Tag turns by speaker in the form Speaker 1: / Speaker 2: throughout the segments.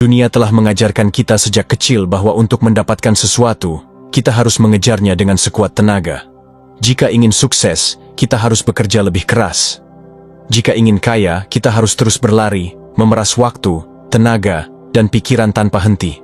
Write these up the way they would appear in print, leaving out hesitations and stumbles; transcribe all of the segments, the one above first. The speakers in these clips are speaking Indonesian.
Speaker 1: Dunia telah mengajarkan kita sejak kecil bahwa untuk mendapatkan sesuatu, kita harus mengejarnya dengan sekuat tenaga. Jika ingin sukses, kita harus bekerja lebih keras. Jika ingin kaya, kita harus terus berlari, memeras waktu, tenaga, dan pikiran tanpa henti.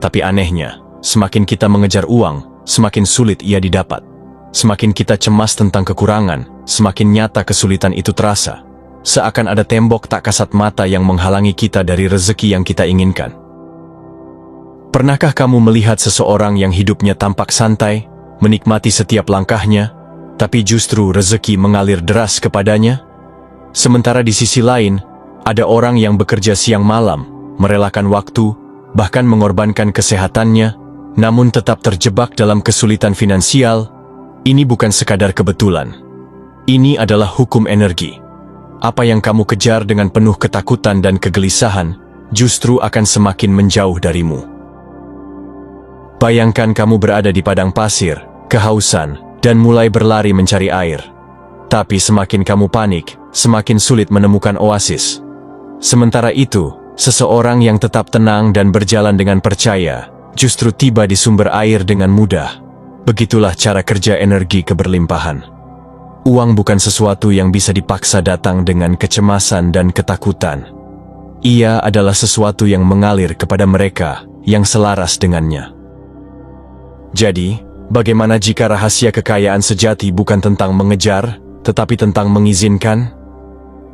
Speaker 1: Tapi anehnya, semakin kita mengejar uang, semakin sulit ia didapat. Semakin kita cemas tentang kekurangan, semakin nyata kesulitan itu terasa. Seakan ada tembok tak kasat mata yang menghalangi kita dari rezeki yang kita inginkan. Pernahkah kamu melihat seseorang yang hidupnya tampak santai, menikmati setiap langkahnya, tapi justru rezeki mengalir deras kepadanya? Sementara di sisi lain, ada orang yang bekerja siang malam, merelakan waktu, bahkan mengorbankan kesehatannya, namun tetap terjebak dalam kesulitan finansial. Ini bukan sekadar kebetulan. Ini adalah hukum energi. Apa yang kamu kejar dengan penuh ketakutan dan kegelisahan, justru akan semakin menjauh darimu. Bayangkan kamu berada di padang pasir, kehausan, dan mulai berlari mencari air. Tapi semakin kamu panik, semakin sulit menemukan oasis. Sementara itu, seseorang yang tetap tenang dan berjalan dengan percaya, justru tiba di sumber air dengan mudah. Begitulah cara kerja energi keberlimpahan. Uang bukan sesuatu yang bisa dipaksa datang dengan kecemasan dan ketakutan. Ia adalah sesuatu yang mengalir kepada mereka yang selaras dengannya. Jadi, bagaimana jika rahasia kekayaan sejati bukan tentang mengejar, tetapi tentang mengizinkan?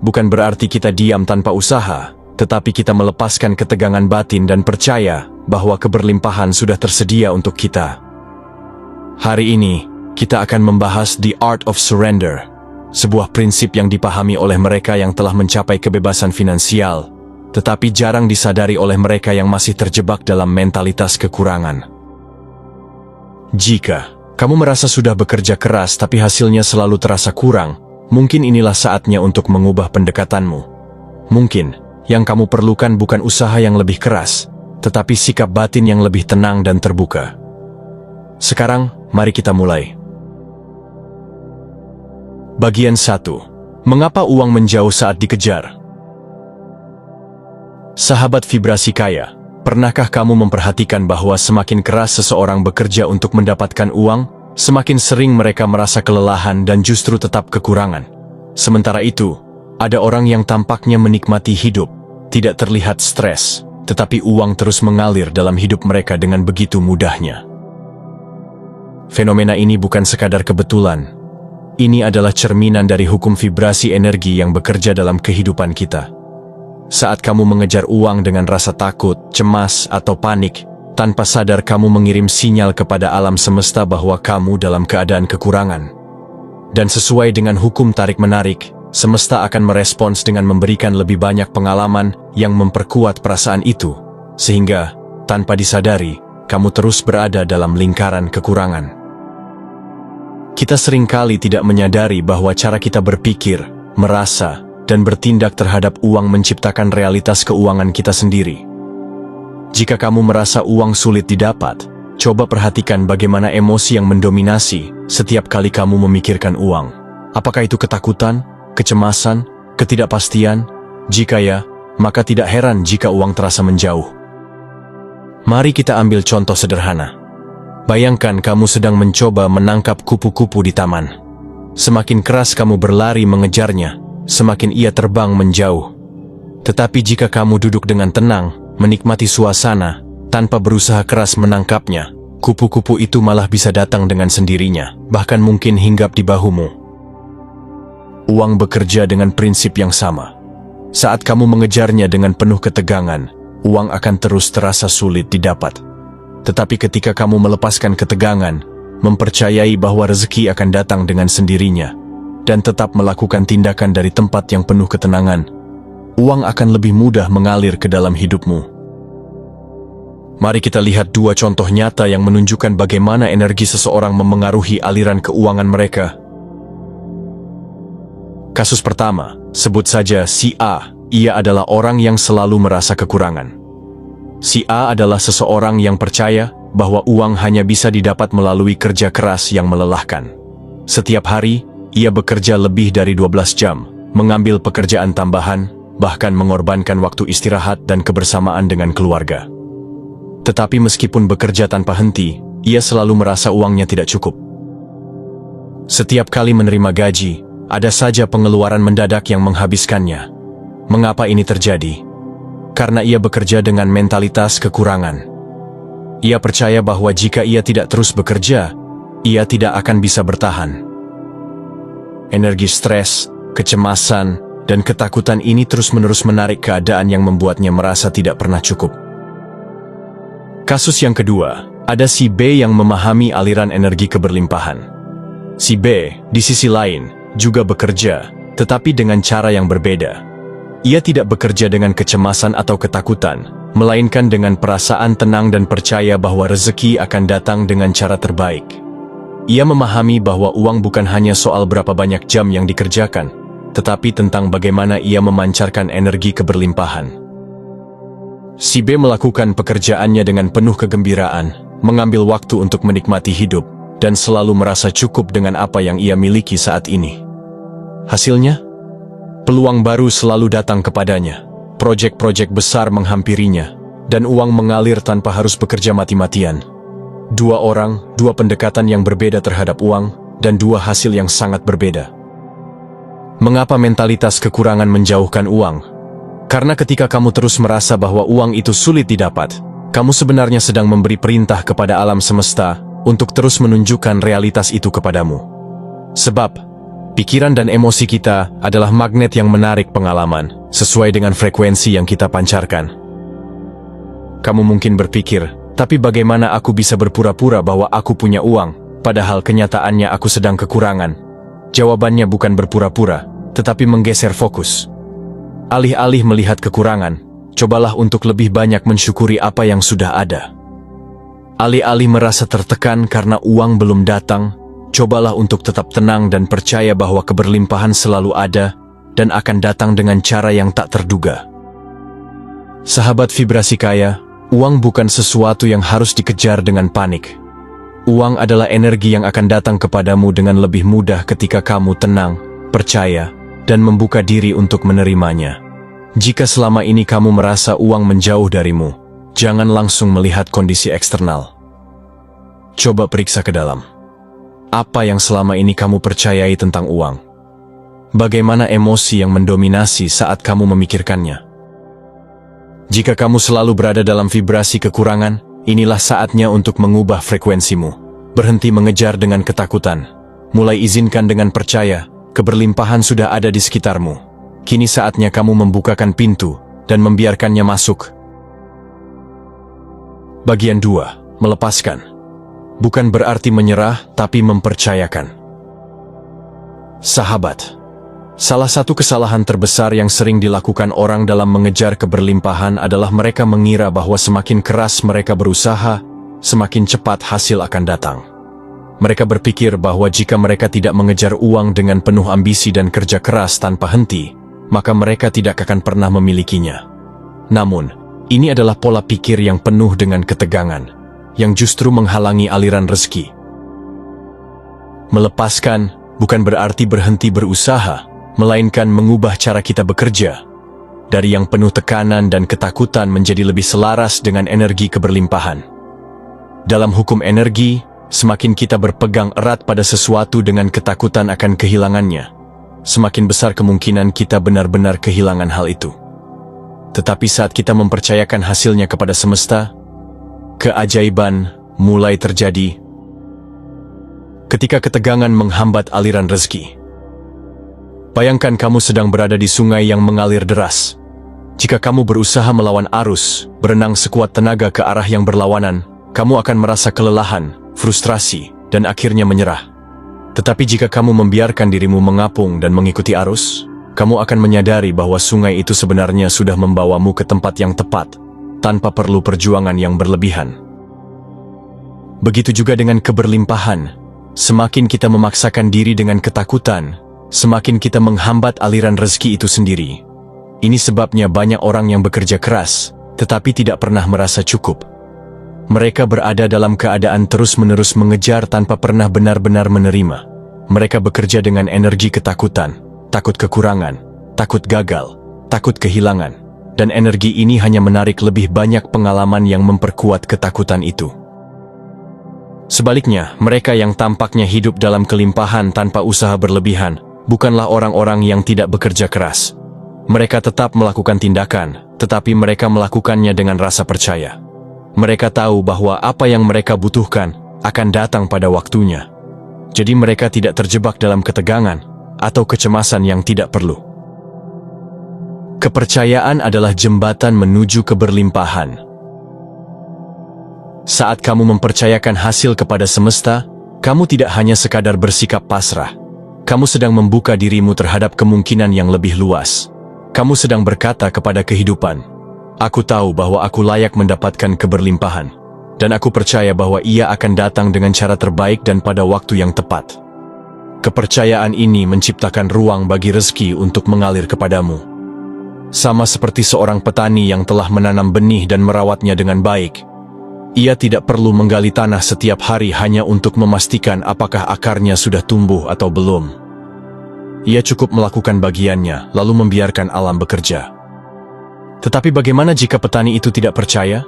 Speaker 1: Bukan berarti kita diam tanpa usaha, tetapi kita melepaskan ketegangan batin dan percaya bahwa keberlimpahan sudah tersedia untuk kita. Hari ini, kita akan membahas The Art of Surrender, sebuah prinsip yang dipahami oleh mereka yang telah mencapai kebebasan finansial, tetapi jarang disadari oleh mereka yang masih terjebak dalam mentalitas kekurangan. Jika kamu merasa sudah bekerja keras tapi hasilnya selalu terasa kurang, mungkin inilah saatnya untuk mengubah pendekatanmu. Mungkin yang kamu perlukan bukan usaha yang lebih keras, tetapi sikap batin yang lebih tenang dan terbuka. Sekarang, mari kita mulai. Bagian 1. Mengapa uang menjauh saat dikejar? Sahabat vibrasi kaya, pernahkah kamu memperhatikan bahwa semakin keras seseorang bekerja untuk mendapatkan uang, semakin sering mereka merasa kelelahan dan justru tetap kekurangan? Sementara itu, ada orang yang tampaknya menikmati hidup, tidak terlihat stres, tetapi uang terus mengalir dalam hidup mereka dengan begitu mudahnya. Fenomena ini bukan sekadar kebetulan. Ini adalah cerminan dari hukum vibrasi energi yang bekerja dalam kehidupan kita. Saat kamu mengejar uang dengan rasa takut, cemas, atau panik, tanpa sadar kamu mengirim sinyal kepada alam semesta bahwa kamu dalam keadaan kekurangan. Dan sesuai dengan hukum tarik-menarik, semesta akan merespons dengan memberikan lebih banyak pengalaman yang memperkuat perasaan itu, sehingga, tanpa disadari, kamu terus berada dalam lingkaran kekurangan. Kita seringkali tidak menyadari bahwa cara kita berpikir, merasa, dan bertindak terhadap uang menciptakan realitas keuangan kita sendiri. Jika kamu merasa uang sulit didapat, coba perhatikan bagaimana emosi yang mendominasi setiap kali kamu memikirkan uang. Apakah itu ketakutan, kecemasan, ketidakpastian? Jika ya, maka tidak heran jika uang terasa menjauh. Mari kita ambil contoh sederhana. Bayangkan kamu sedang mencoba menangkap kupu-kupu di taman. Semakin keras kamu berlari mengejarnya, semakin ia terbang menjauh. Tetapi jika kamu duduk dengan tenang, menikmati suasana, tanpa berusaha keras menangkapnya, kupu-kupu itu malah bisa datang dengan sendirinya, bahkan mungkin hinggap di bahumu. Uang bekerja dengan prinsip yang sama. Saat kamu mengejarnya dengan penuh ketegangan, uang akan terus terasa sulit didapat. Tetapi ketika kamu melepaskan ketegangan, mempercayai bahwa rezeki akan datang dengan sendirinya, dan tetap melakukan tindakan dari tempat yang penuh ketenangan, uang akan lebih mudah mengalir ke dalam hidupmu. Mari kita lihat dua contoh nyata yang menunjukkan bagaimana energi seseorang memengaruhi aliran keuangan mereka. Kasus pertama, sebut saja si A. Ia adalah orang yang selalu merasa kekurangan. Si A adalah seseorang yang percaya bahwa uang hanya bisa didapat melalui kerja keras yang melelahkan. Setiap hari, ia bekerja lebih dari 12 jam, mengambil pekerjaan tambahan, bahkan mengorbankan waktu istirahat dan kebersamaan dengan keluarga. Tetapi meskipun bekerja tanpa henti, ia selalu merasa uangnya tidak cukup. Setiap kali menerima gaji, ada saja pengeluaran mendadak yang menghabiskannya. Mengapa ini terjadi? Karena ia bekerja dengan mentalitas kekurangan. Ia percaya bahwa jika ia tidak terus bekerja, ia tidak akan bisa bertahan. Energi stres, kecemasan, dan ketakutan ini terus-menerus menarik keadaan yang membuatnya merasa tidak pernah cukup. Kasus yang kedua, ada si B yang memahami aliran energi keberlimpahan. Si B, di sisi lain, juga bekerja, tetapi dengan cara yang berbeda. Ia tidak bekerja dengan kecemasan atau ketakutan, melainkan dengan perasaan tenang dan percaya bahwa rezeki akan datang dengan cara terbaik. Ia memahami bahwa uang bukan hanya soal berapa banyak jam yang dikerjakan, tetapi tentang bagaimana ia memancarkan energi keberlimpahan. Si B melakukan pekerjaannya dengan penuh kegembiraan, mengambil waktu untuk menikmati hidup, dan selalu merasa cukup dengan apa yang ia miliki saat ini. Hasilnya, peluang baru selalu datang kepadanya, proyek-proyek besar menghampirinya, dan uang mengalir tanpa harus bekerja mati-matian. Dua orang, dua pendekatan yang berbeda terhadap uang, dan dua hasil yang sangat berbeda. Mengapa mentalitas kekurangan menjauhkan uang? Karena ketika kamu terus merasa bahwa uang itu sulit didapat, kamu sebenarnya sedang memberi perintah kepada alam semesta untuk terus menunjukkan realitas itu kepadamu. Sebab, pikiran dan emosi kita adalah magnet yang menarik pengalaman, sesuai dengan frekuensi yang kita pancarkan. Kamu mungkin berpikir, tapi bagaimana aku bisa berpura-pura bahwa aku punya uang, padahal kenyataannya aku sedang kekurangan? Jawabannya bukan berpura-pura, tetapi menggeser fokus. Alih-alih melihat kekurangan, cobalah untuk lebih banyak mensyukuri apa yang sudah ada. Alih-alih merasa tertekan karena uang belum datang, cobalah untuk tetap tenang dan percaya bahwa keberlimpahan selalu ada dan akan datang dengan cara yang tak terduga. Sahabat vibrasi kaya, uang bukan sesuatu yang harus dikejar dengan panik. Uang adalah energi yang akan datang kepadamu dengan lebih mudah ketika kamu tenang, percaya, dan membuka diri untuk menerimanya. Jika selama ini kamu merasa uang menjauh darimu, jangan langsung melihat kondisi eksternal. Coba periksa ke dalam. Apa yang selama ini kamu percayai tentang uang? Bagaimana emosi yang mendominasi saat kamu memikirkannya? Jika kamu selalu berada dalam vibrasi kekurangan, inilah saatnya untuk mengubah frekuensimu. Berhenti mengejar dengan ketakutan. Mulai izinkan dengan percaya, keberlimpahan sudah ada di sekitarmu. Kini saatnya kamu membukakan pintu dan membiarkannya masuk. Bagian 2. Melepaskan. Bukan berarti menyerah, tapi mempercayakan. Sahabat, salah satu kesalahan terbesar yang sering dilakukan orang dalam mengejar keberlimpahan adalah mereka mengira bahwa semakin keras mereka berusaha, semakin cepat hasil akan datang. Mereka berpikir bahwa jika mereka tidak mengejar uang dengan penuh ambisi dan kerja keras tanpa henti, maka mereka tidak akan pernah memilikinya. Namun, ini adalah pola pikir yang penuh dengan ketegangan, yang justru menghalangi aliran rezeki. Melepaskan bukan berarti berhenti berusaha, melainkan mengubah cara kita bekerja, dari yang penuh tekanan dan ketakutan menjadi lebih selaras dengan energi keberlimpahan. Dalam hukum energi, semakin kita berpegang erat pada sesuatu dengan ketakutan akan kehilangannya, semakin besar kemungkinan kita benar-benar kehilangan hal itu. Tetapi saat kita mempercayakan hasilnya kepada semesta, keajaiban mulai terjadi. Ketika ketegangan menghambat aliran rezeki. Bayangkan kamu sedang berada di sungai yang mengalir deras. Jika kamu berusaha melawan arus, berenang sekuat tenaga ke arah yang berlawanan, kamu akan merasa kelelahan, frustrasi, dan akhirnya menyerah. Tetapi jika kamu membiarkan dirimu mengapung dan mengikuti arus, kamu akan menyadari bahwa sungai itu sebenarnya sudah membawamu ke tempat yang tepat, tanpa perlu perjuangan yang berlebihan. Begitu juga dengan keberlimpahan. Semakin kita memaksakan diri dengan ketakutan, semakin kita menghambat aliran rezeki itu sendiri. Ini sebabnya banyak orang yang bekerja keras, tetapi tidak pernah merasa cukup. Mereka berada dalam keadaan terus-menerus mengejar tanpa pernah benar-benar menerima. Mereka bekerja dengan energi ketakutan, takut kekurangan, takut gagal, takut kehilangan, dan energi ini hanya menarik lebih banyak pengalaman yang memperkuat ketakutan itu. Sebaliknya, mereka yang tampaknya hidup dalam kelimpahan tanpa usaha berlebihan, bukanlah orang-orang yang tidak bekerja keras. Mereka tetap melakukan tindakan, tetapi mereka melakukannya dengan rasa percaya. Mereka tahu bahwa apa yang mereka butuhkan akan datang pada waktunya. Jadi mereka tidak terjebak dalam ketegangan atau kecemasan yang tidak perlu. Kepercayaan adalah jembatan menuju keberlimpahan. Saat kamu mempercayakan hasil kepada semesta, kamu tidak hanya sekadar bersikap pasrah. Kamu sedang membuka dirimu terhadap kemungkinan yang lebih luas. Kamu sedang berkata kepada kehidupan, "Aku tahu bahwa aku layak mendapatkan keberlimpahan, dan aku percaya bahwa ia akan datang dengan cara terbaik dan pada waktu yang tepat." Kepercayaan ini menciptakan ruang bagi rezeki untuk mengalir kepadamu. Sama seperti seorang petani yang telah menanam benih dan merawatnya dengan baik. Ia tidak perlu menggali tanah setiap hari hanya untuk memastikan apakah akarnya sudah tumbuh atau belum. Ia cukup melakukan bagiannya, lalu membiarkan alam bekerja. Tetapi bagaimana jika petani itu tidak percaya?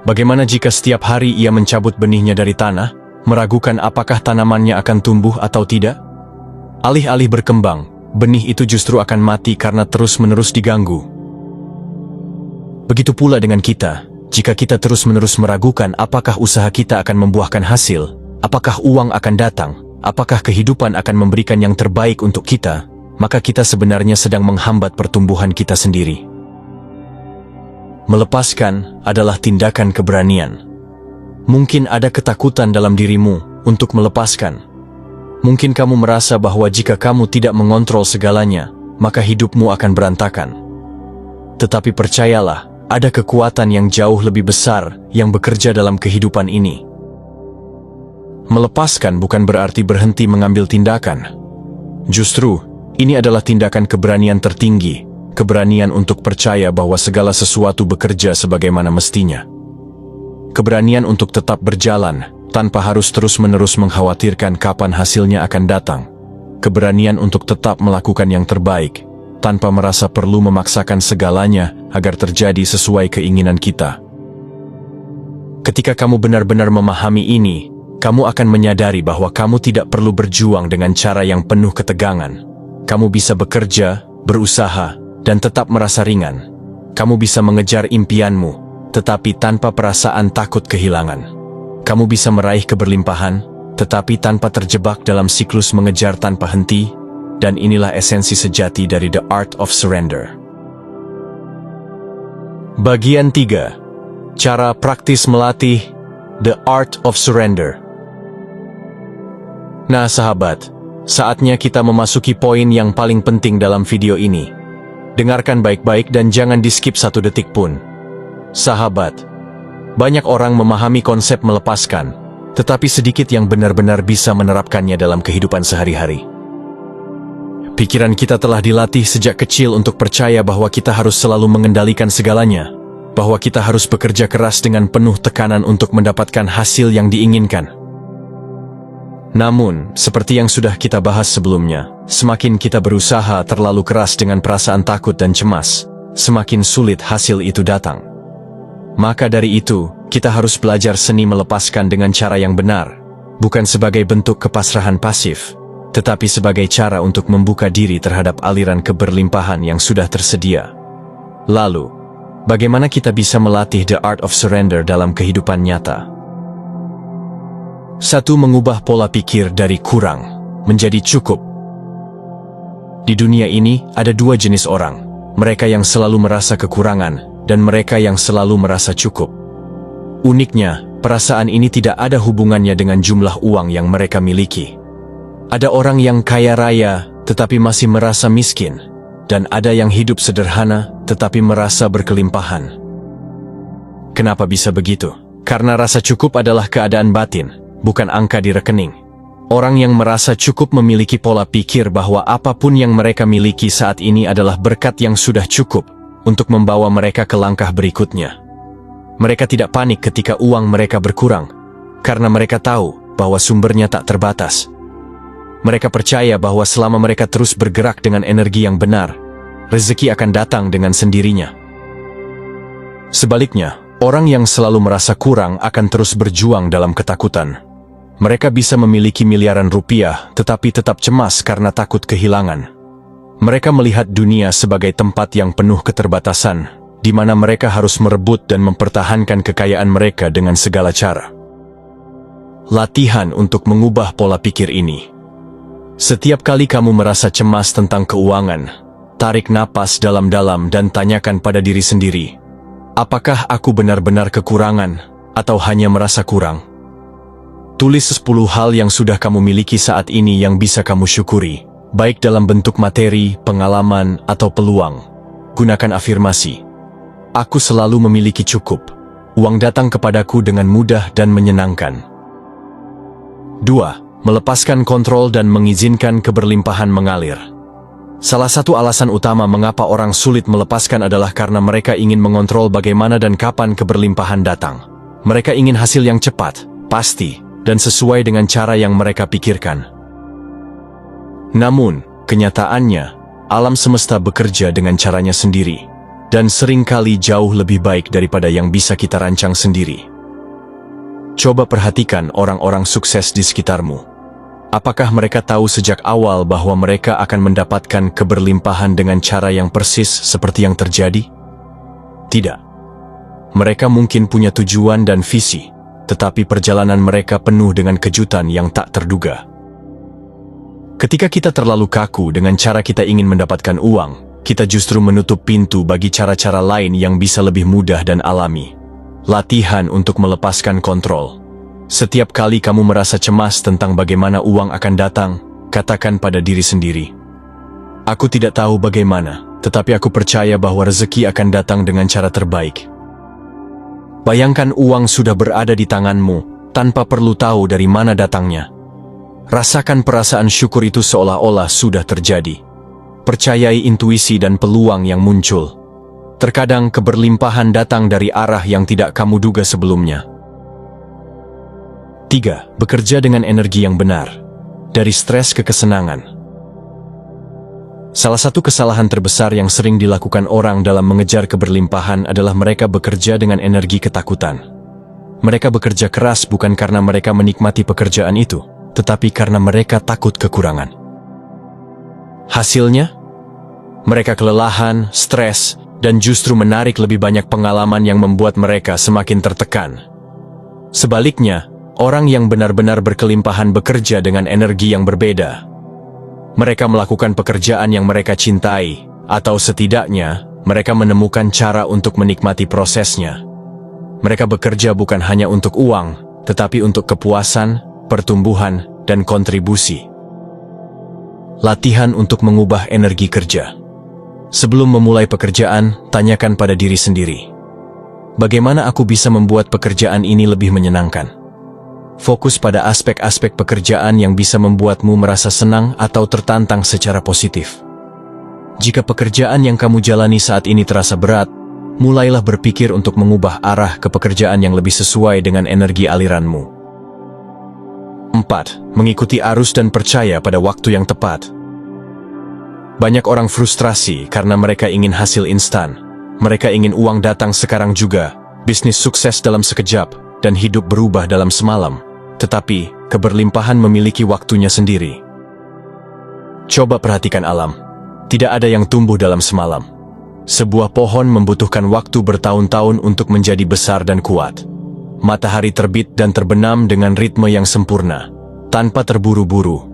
Speaker 1: Bagaimana jika setiap hari ia mencabut benihnya dari tanah, meragukan apakah tanamannya akan tumbuh atau tidak? Alih-alih berkembang, benih itu justru akan mati karena terus-menerus diganggu. Begitu pula dengan kita, jika kita terus-menerus meragukan apakah usaha kita akan membuahkan hasil, apakah uang akan datang, apakah kehidupan akan memberikan yang terbaik untuk kita, maka kita sebenarnya sedang menghambat pertumbuhan kita sendiri. Melepaskan adalah tindakan keberanian. Mungkin ada ketakutan dalam dirimu untuk melepaskan. Mungkin kamu merasa bahwa jika kamu tidak mengontrol segalanya, maka hidupmu akan berantakan. Tetapi percayalah, ada kekuatan yang jauh lebih besar yang bekerja dalam kehidupan ini. Melepaskan bukan berarti berhenti mengambil tindakan. Justru, ini adalah tindakan keberanian tertinggi, keberanian untuk percaya bahwa segala sesuatu bekerja sebagaimana mestinya. Keberanian untuk tetap berjalan, tanpa harus terus-menerus mengkhawatirkan kapan hasilnya akan datang. Keberanian untuk tetap melakukan yang terbaik, tanpa merasa perlu memaksakan segalanya agar terjadi sesuai keinginan kita. Ketika kamu benar-benar memahami ini, kamu akan menyadari bahwa kamu tidak perlu berjuang dengan cara yang penuh ketegangan. Kamu bisa bekerja, berusaha, dan tetap merasa ringan. Kamu bisa mengejar impianmu, tetapi tanpa perasaan takut kehilangan. Kamu bisa meraih keberlimpahan, tetapi tanpa terjebak dalam siklus mengejar tanpa henti, dan inilah esensi sejati dari The Art of Surrender. Bagian 3. Cara praktis melatih The Art of Surrender. Nah sahabat, saatnya kita memasuki poin yang paling penting dalam video ini. Dengarkan baik-baik dan jangan di-skip 1 detik pun. Sahabat, banyak orang memahami konsep melepaskan, tetapi sedikit yang benar-benar bisa menerapkannya dalam kehidupan sehari-hari. Pikiran kita telah dilatih sejak kecil untuk percaya bahwa kita harus selalu mengendalikan segalanya, bahwa kita harus bekerja keras dengan penuh tekanan untuk mendapatkan hasil yang diinginkan. Namun, seperti yang sudah kita bahas sebelumnya, semakin kita berusaha terlalu keras dengan perasaan takut dan cemas, semakin sulit hasil itu datang. Maka dari itu, kita harus belajar seni melepaskan dengan cara yang benar, bukan sebagai bentuk kepasrahan pasif, tetapi sebagai cara untuk membuka diri terhadap aliran keberlimpahan yang sudah tersedia. Lalu, bagaimana kita bisa melatih The Art of Surrender dalam kehidupan nyata? 1. Mengubah pola pikir dari kurang menjadi cukup. Di dunia ini ada 2 jenis orang, mereka yang selalu merasa kekurangan dan mereka yang selalu merasa cukup. Uniknya, perasaan ini tidak ada hubungannya dengan jumlah uang yang mereka miliki. Ada orang yang kaya raya tetapi masih merasa miskin, dan ada yang hidup sederhana tetapi merasa berkelimpahan. Kenapa bisa begitu? Karena rasa cukup adalah keadaan batin, bukan angka di rekening. Orang yang merasa cukup memiliki pola pikir bahwa apapun yang mereka miliki saat ini adalah berkat yang sudah cukup untuk membawa mereka ke langkah berikutnya. Mereka tidak panik ketika uang mereka berkurang, karena mereka tahu bahwa sumbernya tak terbatas. Mereka percaya bahwa selama mereka terus bergerak dengan energi yang benar, rezeki akan datang dengan sendirinya. Sebaliknya, orang yang selalu merasa kurang akan terus berjuang dalam ketakutan. Mereka bisa memiliki miliaran rupiah, tetapi tetap cemas karena takut kehilangan. Mereka melihat dunia sebagai tempat yang penuh keterbatasan, di mana mereka harus merebut dan mempertahankan kekayaan mereka dengan segala cara. Latihan untuk mengubah pola pikir ini. Setiap kali kamu merasa cemas tentang keuangan, tarik napas dalam-dalam dan tanyakan pada diri sendiri, apakah aku benar-benar kekurangan atau hanya merasa kurang? Tulis 10 hal yang sudah kamu miliki saat ini yang bisa kamu syukuri, baik dalam bentuk materi, pengalaman, atau peluang. Gunakan afirmasi. Aku selalu memiliki cukup. Uang datang kepadaku dengan mudah dan menyenangkan. 2. Melepaskan kontrol dan mengizinkan keberlimpahan mengalir. Salah satu alasan utama mengapa orang sulit melepaskan adalah karena mereka ingin mengontrol bagaimana dan kapan keberlimpahan datang. Mereka ingin hasil yang cepat, pasti, dan sesuai dengan cara yang mereka pikirkan. Namun, kenyataannya, alam semesta bekerja dengan caranya sendiri, dan seringkali jauh lebih baik daripada yang bisa kita rancang sendiri. Coba perhatikan orang-orang sukses di sekitarmu. Apakah mereka tahu sejak awal bahwa mereka akan mendapatkan keberlimpahan dengan cara yang persis seperti yang terjadi? Tidak. Mereka mungkin punya tujuan dan visi, tetapi perjalanan mereka penuh dengan kejutan yang tak terduga. Ketika kita terlalu kaku dengan cara kita ingin mendapatkan uang, kita justru menutup pintu bagi cara-cara lain yang bisa lebih mudah dan alami. Latihan untuk melepaskan kontrol. Setiap kali kamu merasa cemas tentang bagaimana uang akan datang, katakan pada diri sendiri, aku tidak tahu bagaimana, tetapi aku percaya bahwa rezeki akan datang dengan cara terbaik. Bayangkan uang sudah berada di tanganmu, tanpa perlu tahu dari mana datangnya. Rasakan perasaan syukur itu seolah-olah sudah terjadi. Percayai intuisi dan peluang yang muncul. Terkadang keberlimpahan datang dari arah yang tidak kamu duga sebelumnya. 3. Bekerja dengan energi yang benar. Dari stres ke kesenangan. Salah satu kesalahan terbesar yang sering dilakukan orang dalam mengejar keberlimpahan adalah mereka bekerja dengan energi ketakutan. Mereka bekerja keras bukan karena mereka menikmati pekerjaan itu, tetapi karena mereka takut kekurangan. Hasilnya, mereka kelelahan, stres, dan justru menarik lebih banyak pengalaman yang membuat mereka semakin tertekan. Sebaliknya, orang yang benar-benar berkelimpahan bekerja dengan energi yang berbeda. Mereka melakukan pekerjaan yang mereka cintai, atau setidaknya, mereka menemukan cara untuk menikmati prosesnya. Mereka bekerja bukan hanya untuk uang, tetapi untuk kepuasan, pertumbuhan, dan kontribusi. Latihan untuk mengubah energi kerja. Sebelum memulai pekerjaan, tanyakan pada diri sendiri, bagaimana aku bisa membuat pekerjaan ini lebih menyenangkan? Fokus pada aspek-aspek pekerjaan yang bisa membuatmu merasa senang atau tertantang secara positif. Jika pekerjaan yang kamu jalani saat ini terasa berat, mulailah berpikir untuk mengubah arah ke pekerjaan yang lebih sesuai dengan energi aliranmu. 4. Mengikuti arus dan percaya pada waktu yang tepat. Banyak orang frustrasi karena mereka ingin hasil instan. Mereka ingin uang datang sekarang juga, bisnis sukses dalam sekejap, dan hidup berubah dalam semalam. Tetapi, keberlimpahan memiliki waktunya sendiri. Coba perhatikan alam. Tidak ada yang tumbuh dalam semalam. Sebuah pohon membutuhkan waktu bertahun-tahun untuk menjadi besar dan kuat. Matahari terbit dan terbenam dengan ritme yang sempurna, tanpa terburu-buru.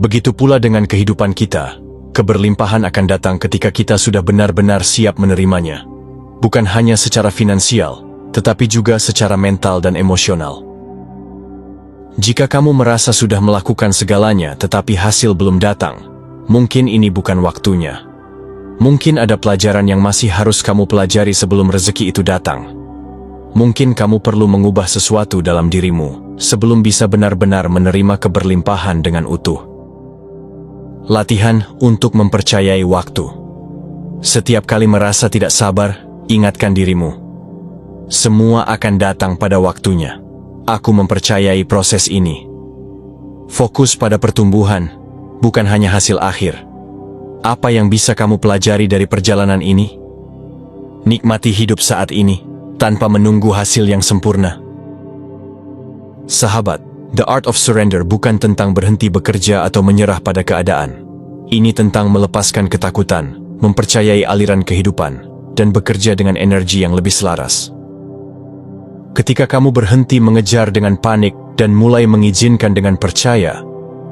Speaker 1: Begitu pula dengan kehidupan kita. Keberlimpahan akan datang ketika kita sudah benar-benar siap menerimanya. Bukan hanya secara finansial, tetapi juga secara mental dan emosional. Jika kamu merasa sudah melakukan segalanya tetapi hasil belum datang, mungkin ini bukan waktunya. Mungkin ada pelajaran yang masih harus kamu pelajari sebelum rezeki itu datang. Mungkin kamu perlu mengubah sesuatu dalam dirimu sebelum bisa benar-benar menerima keberlimpahan dengan utuh. Latihan untuk mempercayai waktu. Setiap kali merasa tidak sabar, ingatkan dirimu, semua akan datang pada waktunya. Aku mempercayai proses ini. Fokus pada pertumbuhan, bukan hanya hasil akhir. Apa yang bisa kamu pelajari dari perjalanan ini? Nikmati hidup saat ini, tanpa menunggu hasil yang sempurna. Sahabat, The Art of Surrender bukan tentang berhenti bekerja atau menyerah pada keadaan. Ini tentang melepaskan ketakutan, mempercayai aliran kehidupan, dan bekerja dengan energi yang lebih selaras. Ketika kamu berhenti mengejar dengan panik dan mulai mengizinkan dengan percaya,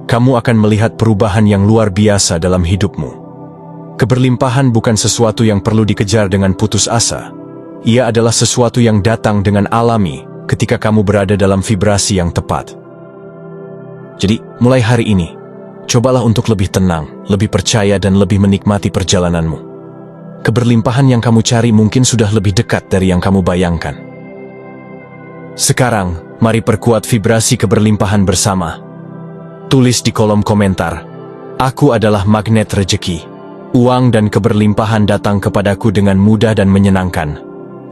Speaker 1: kamu akan melihat perubahan yang luar biasa dalam hidupmu. Keberlimpahan bukan sesuatu yang perlu dikejar dengan putus asa. Ia adalah sesuatu yang datang dengan alami ketika kamu berada dalam vibrasi yang tepat. Jadi, mulai hari ini, cobalah untuk lebih tenang, lebih percaya dan lebih menikmati perjalananmu. Keberlimpahan yang kamu cari mungkin sudah lebih dekat dari yang kamu bayangkan. Sekarang, mari perkuat vibrasi keberlimpahan bersama. Tulis di kolom komentar, "Aku adalah magnet rezeki. Uang dan keberlimpahan datang kepadaku dengan mudah dan menyenangkan."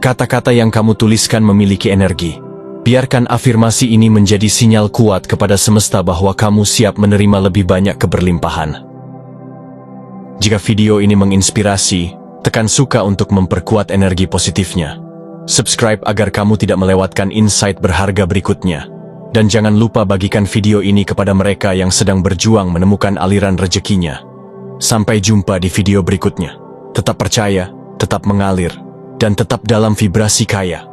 Speaker 1: Kata-kata yang kamu tuliskan memiliki energi. Biarkan afirmasi ini menjadi sinyal kuat kepada semesta bahwa kamu siap menerima lebih banyak keberlimpahan. Jika video ini menginspirasi, tekan suka untuk memperkuat energi positifnya. Subscribe agar kamu tidak melewatkan insight berharga berikutnya. Dan jangan lupa bagikan video ini kepada mereka yang sedang berjuang menemukan aliran rezekinya. Sampai jumpa di video berikutnya. Tetap percaya, tetap mengalir, dan tetap dalam vibrasi kaya.